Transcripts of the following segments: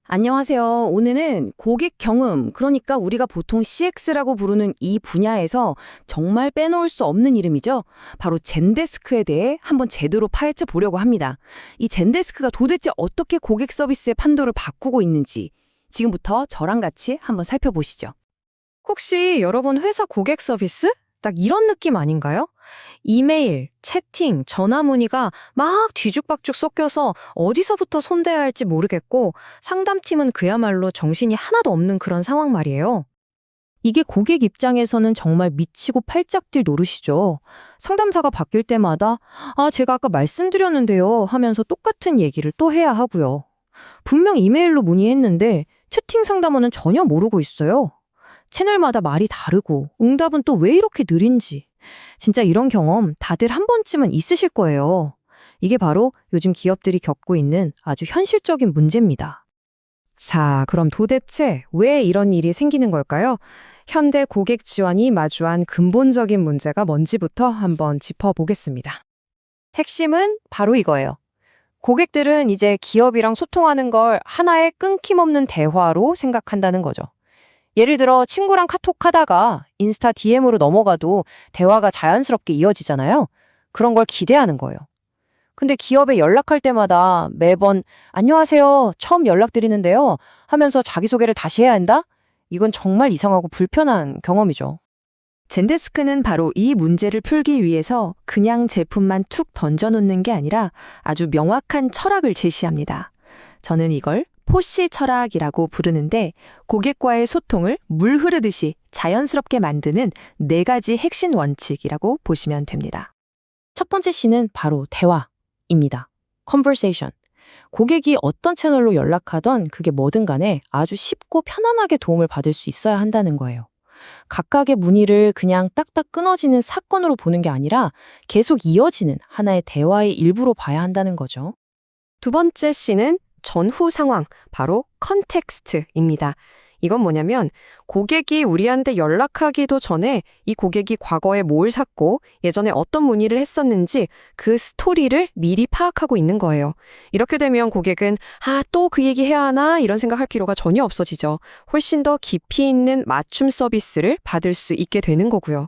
안녕하세요. 오늘은 고객 경험, 그러니까 우리가 보통 CX라고 부르는 이 분야에서 정말 빼놓을 수 없는 이름이죠. 바로 젠데스크에 대해 한번 제대로 파헤쳐 보려고 합니다. 이 젠데스크가 도대체 어떻게 고객 서비스의 판도를 바꾸고 있는지 지금부터 저랑 같이 한번 살펴보시죠. 혹시 여러분 회사 고객 서비스? 딱 이런 느낌 아닌가요? 이메일, 채팅, 전화 문의가 막 뒤죽박죽 섞여서 어디서부터 손대야 할지 모르겠고 상담팀은 그야말로 정신이 하나도 없는 그런 상황 말이에요. 이게 고객 입장에서는 정말 미치고 팔짝 뛸 노릇이죠. 상담사가 바뀔 때마다 제가 아까 말씀드렸는데요 하면서 똑같은 얘기를 또 해야 하고요. 분명 이메일로 문의했는데 채팅 상담원은 전혀 모르고 있어요. 채널마다 말이 다르고 응답은 또 왜 이렇게 느린지. 진짜 이런 경험 다들 한 번쯤은 있으실 거예요. 이게 바로 요즘 기업들이 겪고 있는 아주 현실적인 문제입니다. 자, 그럼 도대체 왜 이런 일이 생기는 걸까요? 현대 고객 지원이 마주한 근본적인 문제가 뭔지부터 한번 짚어보겠습니다. 핵심은 바로 이거예요. 고객들은 이제 기업이랑 소통하는 걸 하나의 끊김없는 대화로 생각한다는 거죠. 예를 들어 친구랑 카톡하다가 인스타 DM으로 넘어가도 대화가 자연스럽게 이어지잖아요. 그런 걸 기대하는 거예요. 근데 기업에 연락할 때마다 매번 안녕하세요, 처음 연락드리는데요 하면서 자기소개를 다시 해야 한다? 이건 정말 이상하고 불편한 경험이죠. 젠데스크는 바로 이 문제를 풀기 위해서 그냥 제품만 툭 던져놓는 게 아니라 아주 명확한 철학을 제시합니다. 저는 이걸 포시 철학이라고 부르는데 고객과의 소통을 물 흐르듯이 자연스럽게 만드는 4가지 핵심 원칙이라고 보시면 됩니다. 첫 번째 C는 바로 대화입니다. Conversation. 고객이 어떤 채널로 연락하던 그게 뭐든 간에 아주 쉽고 편안하게 도움을 받을 수 있어야 한다는 거예요. 각각의 문의를 그냥 딱딱 끊어지는 사건으로 보는 게 아니라 계속 이어지는 하나의 대화의 일부로 봐야 한다는 거죠. 두 번째 C는 전후 상황, 바로 컨텍스트입니다. 이건 뭐냐면 고객이 우리한테 연락하기도 전에 이 고객이 과거에 뭘 샀고 예전에 어떤 문의를 했었는지 그 스토리를 미리 파악하고 있는 거예요. 이렇게 되면 고객은 또 그 얘기 해야 하나 이런 생각할 필요가 전혀 없어지죠. 훨씬 더 깊이 있는 맞춤 서비스를 받을 수 있게 되는 거고요.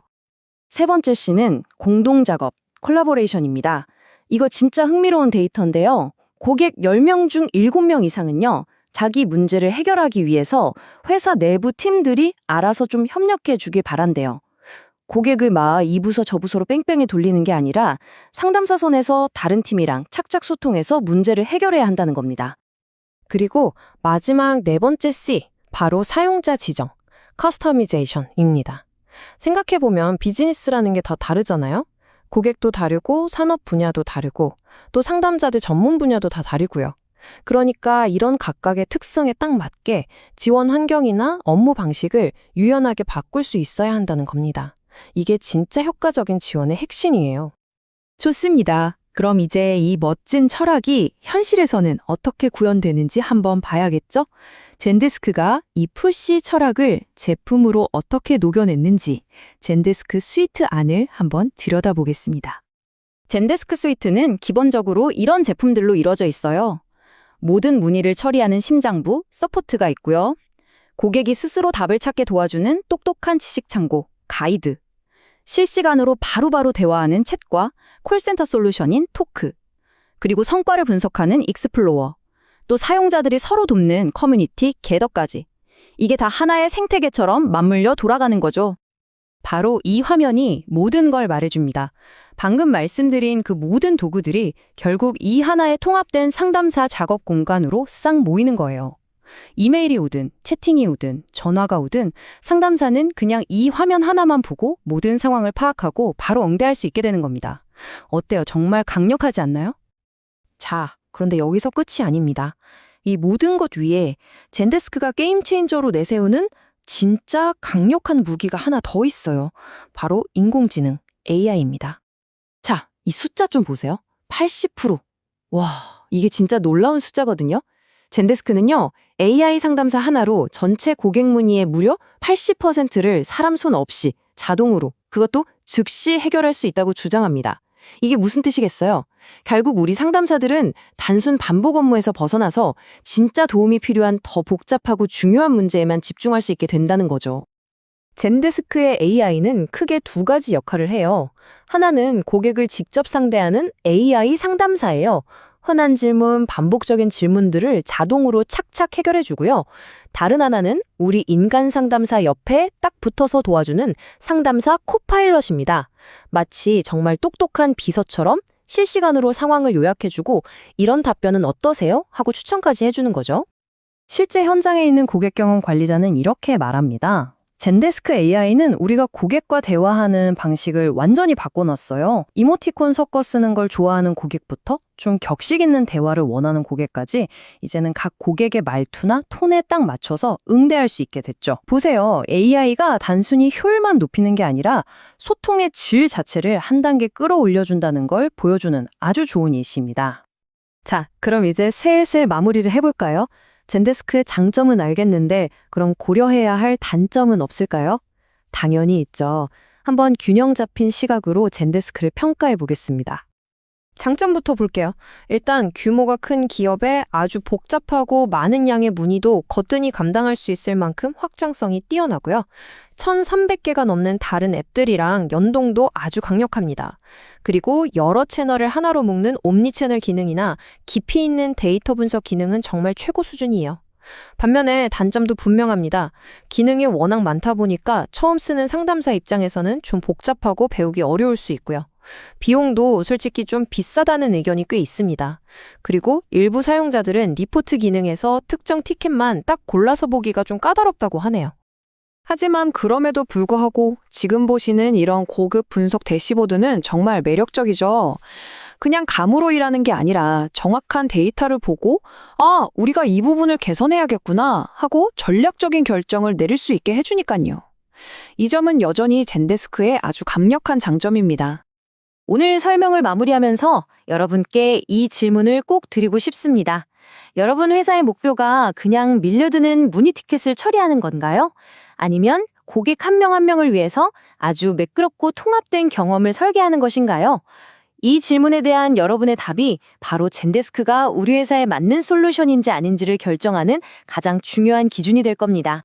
세 번째 C는 공동작업, 콜라보레이션입니다. 이거 진짜 흥미로운 데이터인데요. 고객 10명 중 7명 이상은요, 자기 문제를 해결하기 위해서 회사 내부 팀들이 알아서 좀 협력해 주길 바란대요. 고객을 막 이 부서 저 부서로 뺑뺑이 돌리는 게 아니라 상담사 선에서 다른 팀이랑 착착 소통해서 문제를 해결해야 한다는 겁니다. 그리고 마지막 네 번째 C, 바로 사용자 지정, 커스터미제이션입니다. 생각해보면 비즈니스라는 게 다 다르잖아요? 고객도 다르고 산업 분야도 다르고 또 상담자들 전문 분야도 다 다르고요. 그러니까 이런 각각의 특성에 딱 맞게 지원 환경이나 업무 방식을 유연하게 바꿀 수 있어야 한다는 겁니다. 이게 진짜 효과적인 지원의 핵심이에요. 좋습니다. 그럼 이제 이 멋진 철학이 현실에서는 어떻게 구현되는지 한번 봐야겠죠? 젠데스크가 이 푸시 철학을 제품으로 어떻게 녹여냈는지 젠데스크 스위트 안을 한번 들여다보겠습니다. 젠데스크 스위트는 기본적으로 이런 제품들로 이루어져 있어요. 모든 문의를 처리하는 심장부, 서포트가 있고요. 고객이 스스로 답을 찾게 도와주는 똑똑한 지식 창고, 가이드. 실시간으로 바로바로 대화하는 챗과 콜센터 솔루션인 토크. 그리고 성과를 분석하는 익스플로어. 또 사용자들이 서로 돕는 커뮤니티, 게더까지. 이게 다 하나의 생태계처럼 맞물려 돌아가는 거죠. 바로 이 화면이 모든 걸 말해줍니다. 방금 말씀드린 그 모든 도구들이 결국 이 하나의 통합된 상담사 작업 공간으로 싹 모이는 거예요. 이메일이 오든 채팅이 오든 전화가 오든 상담사는 그냥 이 화면 하나만 보고 모든 상황을 파악하고 바로 응대할 수 있게 되는 겁니다. 어때요? 정말 강력하지 않나요? 자, 그런데 여기서 끝이 아닙니다. 이 모든 것 위에 젠데스크가 게임 체인저로 내세우는 진짜 강력한 무기가 하나 더 있어요. 바로 인공지능, AI입니다. 자, 이 숫자 좀 보세요. 80%. 와, 이게 진짜 놀라운 숫자거든요. 젠데스크는요, AI 상담사 하나로 전체 고객 문의의 무려 80%를 사람 손 없이 자동으로, 그것도 즉시 해결할 수 있다고 주장합니다. 이게 무슨 뜻이겠어요? 결국 우리 상담사들은 단순 반복 업무에서 벗어나서 진짜 도움이 필요한 더 복잡하고 중요한 문제에만 집중할 수 있게 된다는 거죠. 젠데스크의 AI는 크게 두 가지 역할을 해요. 하나는 고객을 직접 상대하는 AI 상담사예요. 흔한 질문, 반복적인 질문들을 자동으로 착착 해결해주고요. 다른 하나는 우리 인간 상담사 옆에 딱 붙어서 도와주는 상담사 코파일럿입니다. 마치 정말 똑똑한 비서처럼 실시간으로 상황을 요약해주고 이런 답변은 어떠세요? 하고 추천까지 해주는 거죠. 실제 현장에 있는 고객 경험 관리자는 이렇게 말합니다. 젠데스크 AI는 우리가 고객과 대화하는 방식을 완전히 바꿔놨어요. 이모티콘 섞어 쓰는 걸 좋아하는 고객부터 좀 격식 있는 대화를 원하는 고객까지 이제는 각 고객의 말투나 톤에 딱 맞춰서 응대할 수 있게 됐죠. 보세요. AI가 단순히 효율만 높이는 게 아니라 소통의 질 자체를 한 단계 끌어올려준다는 걸 보여주는 아주 좋은 예시입니다. 자, 그럼 이제 슬슬 마무리를 해볼까요? 젠데스크의 장점은 알겠는데 그럼 고려해야 할 단점은 없을까요? 당연히 있죠. 한번 균형 잡힌 시각으로 젠데스크를 평가해 보겠습니다. 장점부터 볼게요. 일단 규모가 큰 기업에 아주 복잡하고 많은 양의 문의도 거뜬히 감당할 수 있을 만큼 확장성이 뛰어나고요. 1,300개가 넘는 다른 앱들이랑 연동도 아주 강력합니다. 그리고 여러 채널을 하나로 묶는 옴니채널 기능이나 깊이 있는 데이터 분석 기능은 정말 최고 수준이에요. 반면에 단점도 분명합니다. 기능이 워낙 많다 보니까 처음 쓰는 상담사 입장에서는 좀 복잡하고 배우기 어려울 수 있고요. 비용도 솔직히 좀 비싸다는 의견이 꽤 있습니다. 그리고 일부 사용자들은 리포트 기능에서 특정 티켓만 딱 골라서 보기가 좀 까다롭다고 하네요. 하지만 그럼에도 불구하고 지금 보시는 이런 고급 분석 대시보드는 정말 매력적이죠. 그냥 감으로 일하는 게 아니라 정확한 데이터를 보고 아, 우리가 이 부분을 개선해야겠구나 하고 전략적인 결정을 내릴 수 있게 해주니까요. 이 점은 여전히 젠데스크의 아주 강력한 장점입니다. 오늘 설명을 마무리하면서 여러분께 이 질문을 꼭 드리고 싶습니다. 여러분 회사의 목표가 그냥 밀려드는 문의 티켓을 처리하는 건가요? 아니면 고객 한 명 한 명을 위해서 아주 매끄럽고 통합된 경험을 설계하는 것인가요? 이 질문에 대한 여러분의 답이 바로 젠데스크가 우리 회사에 맞는 솔루션인지 아닌지를 결정하는 가장 중요한 기준이 될 겁니다.